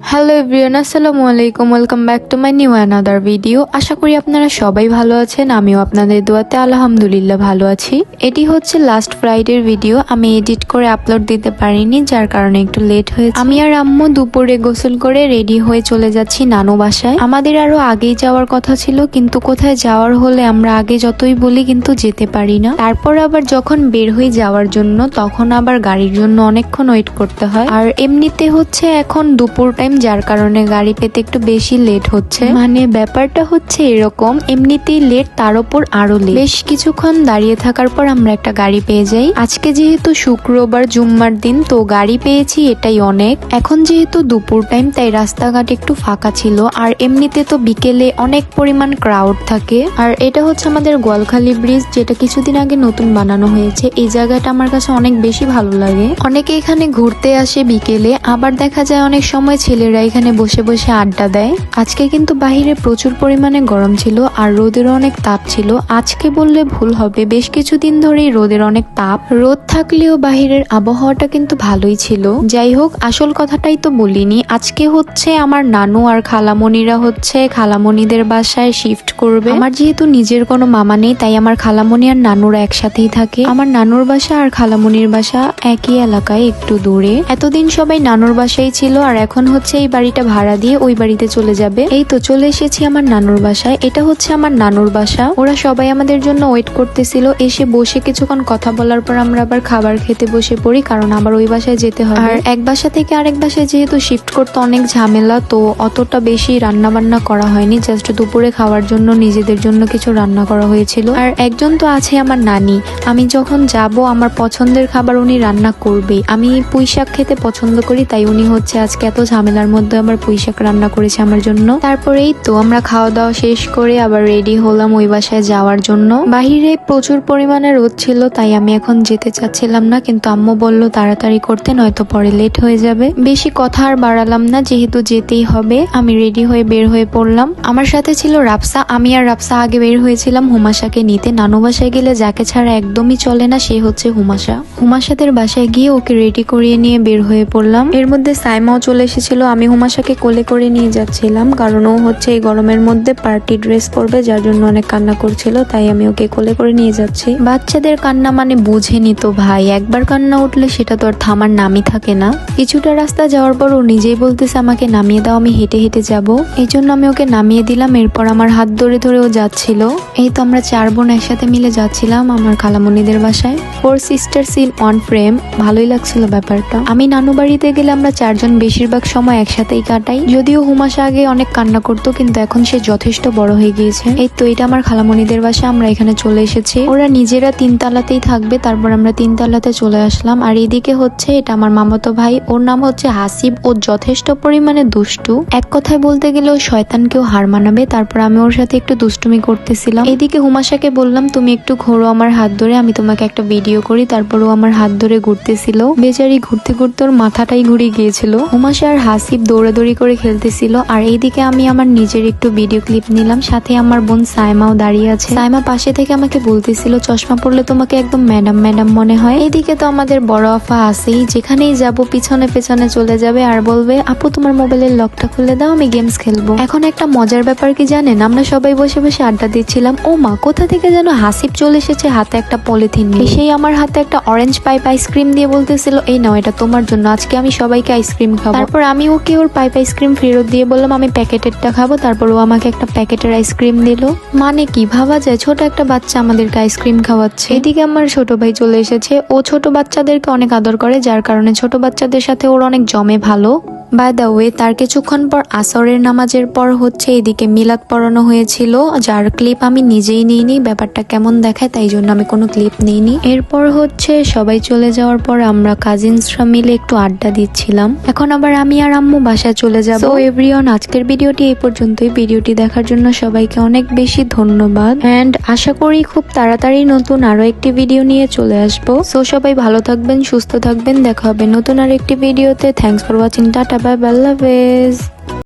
Hello everyone, আসসালামু আলাইকুম। Welcome back to my new another video. আশা করি আপনারা সবাই ভালো আছেন। আমিও আপনাদের দোয়াতে আলহামদুলিল্লাহ ভালো আছি। এটি হচ্ছে লাস্ট ফ্রাইডের ভিডিও। আমি এডিট করে আপলোড দিতে পারিনি, যার কারণে একটু লেট হয়েছে। আমি আর আম্মু দুপুরে গোসল করে রেডি হয়ে চলে যাচ্ছি নানু বাসায়। আমাদের আরো আগেই যাওয়ার কথা ছিল, কিন্তু কোথায় যাওয়ার হলে আমরা আগে যতই বলি কিন্তু যেতে পারি না। তারপর আবার যখন বের হয়ে যাওয়ার জন্য তখন আবার গাড়ির জন্য অনেকক্ষণ ওয়েট করতে হয়। আর এমনিতে হচ্ছে এখন দুপুর টাইম, যার কারণে গাড়ি পেতে একটু বেশি লেট হচ্ছে। মানে ব্যাপারটা হচ্ছে এরকম, এমনিতেই লেট, তার উপর আরো লেট। বেশ কিছুক্ষণ দাঁড়িয়ে থাকার পর আমরা একটা গাড়ি পেয়ে যাই। আজকে যেহেতু শুক্রবার জুম্মার দিন, তো গাড়ি পেয়েছি এটাই অনেক। এখন যেহেতু দুপুর টাইম, তাই রাস্তাঘাট একটু ফাঁকা ছিল। আর এমনিতে তো বিকেলে অনেক পরিমাণ ক্রাউড থাকে। আর এটা হচ্ছে আমাদের গোয়ালখালী ব্রিজ, যেটা কিছুদিন আগে নতুন বানানো হয়েছে। এই জায়গাটা আমার কাছে অনেক বেশি ভালো লাগে। অনেকে এখানে ঘুরতে আসে বিকেলে, আবার দেখা যায় অনেক সময় ছেলেরা এখানে বসে বসে আড্ডা দেয়। আজকে কিন্তু বাহিরে প্রচুর পরিমাণে গরম ছিল আর রোদেরও অনেক তাপ ছিল। আজকে বললে ভুল হবে, বেশ কিছুদিন ধরেই রোদের অনেক তাপ। রোদ থাকলেও বাহিরের আবহাওয়াটা কিন্তু ভালোই ছিল। যাই হোক, আসল কথাটাই তো বলিনি। আজকে হচ্ছে আমার নানু আর খালামণিরা হচ্ছে খালামণিদের বাসায় শিফট করবে। আমার যেহেতু নিজের কোনো মামা নেই, তাই আমার খালামণি আর নানুরা একসাথেই থাকে। আমার নানুর বাসা আর খালামণির বাসা একই এলাকায়, একটু দূরে। এতদিন সবাই নানুর বাসায় ছিল, আর এখন হচ্ছে এই বাড়িটা ভাড়া দিয়ে ওই বাড়িতে চলে যাবে। এই তো চলে এসেছি আমার নানুর বাসায়। এটা হচ্ছে আমার নানুর বাসা। ওরা সবাই আমাদের জন্য ওয়েট করতেছিল। এসে বসে কিছুক্ষণ কথা বলার পর আমরা আবার খাবার খেতে বসে পড়ি, কারণ আবার ওই বাসায় যেতে হয়। আর এক বাসা থেকে আরেক বাসায় যেহেতু শিফট করতে অনেক ঝামেলা, তো অতটা বেশি রান্না বান্না করা হয়নি। জাস্ট দুপুরে খাওয়ার জন্য নিজেদের জন্য কিছু রান্না করা হয়েছিল। আর একজন তো আছে আমার নানি, আমি যখন যাব আমার পছন্দের খাবার উনি রান্না করবেই। আমি পুঁই শাক খেতে পছন্দ করি, তাই উনি হচ্ছে আজকে এত ঝামেলার মধ্যে আমার পুঁই শাক রান্না করেছে আমার জন্য। তারপরেই তো আমরা খাওয়া দাওয়া শেষ করে আবার রেডি হলাম ওই বাসায় যাওয়ার জন্য। বাহিরে প্রচুর পরিমাণে রোদ ছিল, তাই আমি এখন যেতে চাচ্ছিলাম না, কিন্তু আম্মু বলল তাড়াতাড়ি করতে, নয়তো পরে লেট হয়ে যাবে। বেশি কথা আর বাড়ালাম না, যেহেতু যেতেই হবে। আমি রেডি হয়ে বের হয়ে পড়লাম। আমার সাথে ছিল রাফসা। আমি আর রাফসা আগে বের হয়েছিলাম হুমাশাকে নিতে। নানু বাসায় গেলে যাকে ছাড়া একদমই চলে না, সে হচ্ছে হুমাশা। হুমাশাদের বাসায় গিয়ে ওকে রেডি করিয়ে নিয়ে বের হয়ে পড়লাম। এর মধ্যে সাইমাও চলে এসেছিল। আমি হুমাশাকে কোলে করে নিয়ে যাচ্ছিলাম, কারণ ও হচ্ছে এই গরমের মধ্যে পার্টি ড্রেস পরবে, যার জন্য অনেক কান্না করছিল, তাই আমি ওকে কোলে করে নিয়ে যাচ্ছি। বাচ্চাদের কান্না মানে বুঝেনি তো ভাই, একবার কান্না উঠলে সেটা তো আর থামার নামই থাকে না। কিছুটা রাস্তা যাওয়ার পর ও নিজেই বলতেছে আমাকে নামিয়ে দাও, আমি হেঁটে হেঁটে যাব। এই জন্য আমি ওকে নামিয়ে দিলাম। এরপর আমার হাত ধরে ধরে ও যাচ্ছিল। এই তো আমরা 4 বোন একসাথে মিলে যাচ্ছিলাম আমার খালামণিদের বাসায়। 4 সিস্টার্স ইন 1 ফ্রেম। ভালোই লাগছিল ব্যাপারটা। আমি নানু বাড়িতে গেলে আমরা 4 জন বেশিরভাগ সময় একসাথেই কাটাই। যদিও হুমাশা আগে অনেক কান্না করতো, কিন্তু এখন সে যথেষ্ট বড় হয়ে গিয়েছে। এই তো এটা আমার খালামণিদের বাসা। আমরা এখানে চলে এসেছি। ওরা নিজেরা 3 তলাতেই থাকবে, তারপর আমরা 3 তলাতে চলে আসলাম। আর এদিকে হচ্ছে এটা আমার মামাতো ভাই, ওর নাম হচ্ছে হাসিব। ও যথেষ্ট পরিমাণে দুষ্টু। এক কথায় বলতে গেলে ও শয়তানকেও হার মানাবে। তারপর আমি ওর সাথে একটু দুষ্টুমি করতেছিলাম। এদিকে হুমাশাকে বললাম তুমি একটু ঘোরো আমার হাত ধরে, আমি তোমাকে একটা ভিডিও করি। তারপর ও আমার হাত ধরে ঘুরতেছিল। বেচারি ঘুরতে ঘুরতে ওর মাথাটাই ঘুরে গিয়েছিল। হুমাশা আর হাসিব দৌড়াদৌড়ি করে খেলতেছিল। আর এইদিকে আমি আমার নিজের একটু ভিডিও ক্লিপ নিলাম। সাথে আমার বোন সাইমাও দাঁড়িয়ে আছে। সাইমা পাশে থেকে আমাকে বলতেছিল চশমা পরলে তোমাকে একদম ম্যাডাম ম্যাডাম মনে হয়। এইদিকে তো আমাদের বড় আফা আছেই, যেখানেই যাব পিছনে পেছনে চলে যাবে আর বলবে আপু তোমার মোবাইলের লকটা খুলে দাও, আমি গেমস খেলবো। এখন একটা মজার ব্যাপার কি জানেন, আমরা সবাই বসে বসে আড্ডা দিচ্ছিলাম। ও মা, কোথা থেকে যেন হাসিব চলে এসেছে হাতে একটা পলিথিন নিয়ে। সেই আমার হাতে একটা অরেঞ্জ পাইপ আইসক্রিম দিয়ে বলতেছিল এই নাও এটা তোমার জন্য, আজকে আমি সবাইকে আইসক্রিম খাবো। তারপর আমি ওকে ওর পাইপ আইসক্রিম ফেরত দিয়ে বললাম আমি প্যাকেটেরটা খাবো। তারপর ও আমাকে একটা প্যাকেটের আইসক্রিম দিল। মানে কি ভাবা যায়, ছোট একটা বাচ্চা আমাদেরকে আইসক্রিম খাওয়াচ্ছে। এদিকে আমার ছোট ভাই চলে এসেছে। ও ছোট বাচ্চাদেরকে অনেক আদর করে, যার কারণে ছোট বাচ্চাদের সাথে ওর অনেক জমে ভালো। বাই দ্য ওয়ে, তার কিছুক্ষণ পর আসরের নামাজের পর হচ্ছে এদিকে মিলাদ পড়ানো হয়েছিল, যার ক্লিপ আমি নিজেই নিইনি। ব্যাপারটা কেমন দেখায় তাই জন্য আমি কোনো ক্লিপ নিইনি। এরপর হচ্ছে সবাই চলে যাওয়ার পর আমরা কাজিনসরা মিলে একটু আড্ডা দিচ্ছিলাম। এখন আবার আমি আর আম্মু বাসায় চলে যাব। সো এভরিওয়ান, আজকের ভিডিওটি এই পর্যন্তই। ভিডিওটি দেখার জন্য সবাইকে অনেক বেশি ধন্যবাদ। এন্ড আশা করি খুব তাড়াতাড়ি নতুন আরো একটি ভিডিও নিয়ে চলে আসবো। সো সবাই ভালো থাকবেন, সুস্থ থাকবেন। দেখা হবে নতুন আর একটি ভিডিওতে। Thanks for watching. Tata, bye bye, আল্লাহ হাফেজ।